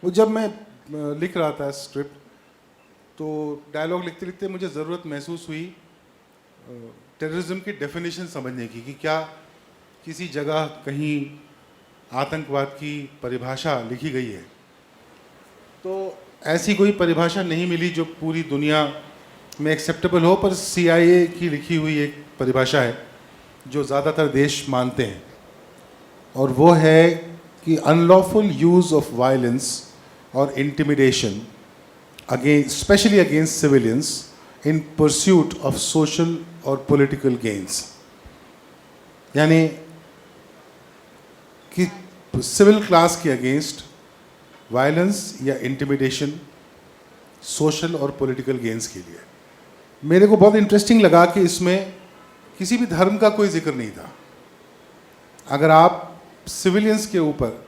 वो जब मैं लिख रहा था स्क्रिप्ट, तो डायलॉग लिखते लिखते मुझे ज़रूरत महसूस हुई टेररिज्म की डेफिनेशन समझने की, कि क्या किसी जगह कहीं आतंकवाद की परिभाषा लिखी गई है। तो ऐसी कोई परिभाषा नहीं मिली जो पूरी दुनिया में एक्सेप्टेबल हो, पर CIA की लिखी हुई एक परिभाषा है जो ज़्यादातर देश मानते हैं, और वो है कि अनलॉफुल यूज़ ऑफ वायलेंस और intimidation against, specially against civilians in pursuit of social और पॉलिटिकल गेन्स। यानी कि सिविल क्लास के अगेंस्ट वायलेंस या इंटिमिडेशन सोशल और पॉलिटिकल गेन्स के लिए। मेरे को बहुत इंटरेस्टिंग लगा कि इसमें किसी भी धर्म का कोई जिक्र नहीं था। अगर आप सिविलियंस के ऊपर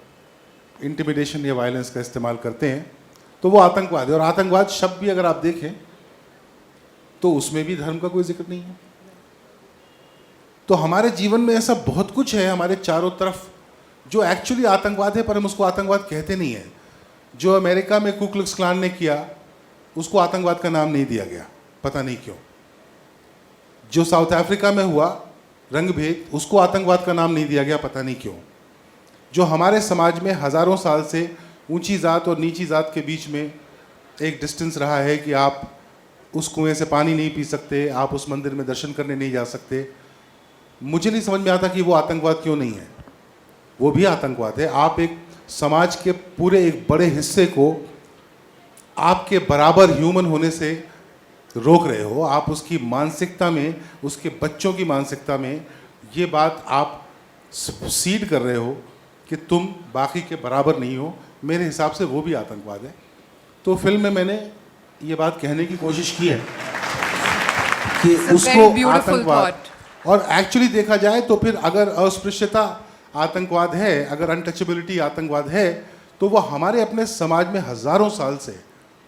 इंटिमिडेशन या वायलेंस का इस्तेमाल करते हैं तो वो आतंकवाद है, और आतंकवाद शब्द भी अगर आप देखें तो उसमें भी धर्म का कोई जिक्र नहीं है। तो हमारे जीवन में ऐसा बहुत कुछ है हमारे चारों तरफ जो एक्चुअली आतंकवाद है, पर हम उसको आतंकवाद कहते नहीं हैं। जो अमेरिका में कू क्लक्स क्लान ने किया उसको आतंकवाद का नाम नहीं दिया गया, पता नहीं क्यों। जो साउथ अफ्रीका में हुआ रंगभेद, उसको आतंकवाद का नाम नहीं दिया गया, पता नहीं क्यों। जो हमारे समाज में हज़ारों साल से ऊंची जात और नीची जात के बीच में एक डिस्टेंस रहा है कि आप उस कुएं से पानी नहीं पी सकते, आप उस मंदिर में दर्शन करने नहीं जा सकते, मुझे नहीं समझ में आता कि वो आतंकवाद क्यों नहीं है। वो भी आतंकवाद है। आप एक समाज के पूरे एक बड़े हिस्से को आपके बराबर ह्यूमन होने से रोक रहे हो। आप उसकी मानसिकता में, उसके बच्चों की मानसिकता में ये बात आप सीड कर रहे हो कि तुम बाकी के बराबर नहीं हो। मेरे हिसाब से वो भी आतंकवाद है। तो फिल्म में मैंने ये बात कहने की कोशिश की है कि उसको आतंकवाद, और एक्चुअली देखा जाए तो फिर अगर अस्पृश्यता आतंकवाद है, अगर अनटचेबिलिटी आतंकवाद है, तो वो हमारे अपने समाज में हज़ारों साल से,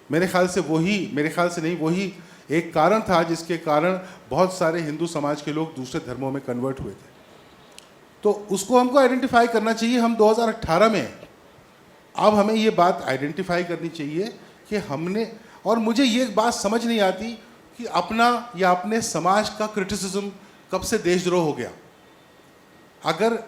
मेरे ख्याल से वही एक कारण था जिसके कारण बहुत सारे हिंदू समाज के लोग दूसरे धर्मों में कन्वर्ट हुए थे। तो उसको हमको आइडेंटिफाई करना चाहिए। हम 2018 में हैं। अब हमें ये बात आइडेंटिफाई करनी चाहिए कि हमने, और मुझे ये बात समझ नहीं आती कि अपना या अपने समाज का क्रिटिसिज्म कब से देशद्रोह हो गया। अगर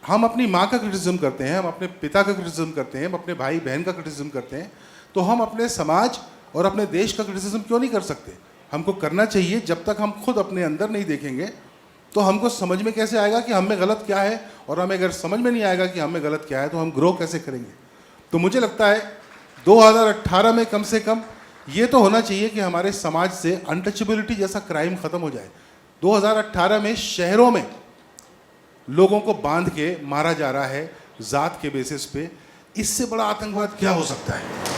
हम अपनी माँ का क्रिटिसिज्म करते हैं, हम अपने पिता का क्रिटिसिज्म करते हैं, हम अपने भाई बहन का क्रिटिसिज्म करते हैं, तो हम अपने समाज और अपने देश का क्रिटिसिज्म क्यों नहीं कर सकते। हमको करना चाहिए। जब तक हम खुद अपने अंदर नहीं देखेंगे तो हमको समझ में कैसे आएगा कि हम में गलत क्या है, और हमें अगर समझ में नहीं आएगा कि हम में गलत क्या है तो हम ग्रो कैसे करेंगे। तो मुझे लगता है 2018 में कम से कम ये तो होना चाहिए कि हमारे समाज से अनटचेबिलिटी जैसा क्राइम ख़त्म हो जाए। 2018 में शहरों में लोगों को बांध के मारा जा रहा है जात के बेसिस पे। इससे बड़ा आतंकवाद क्या हो सकता है।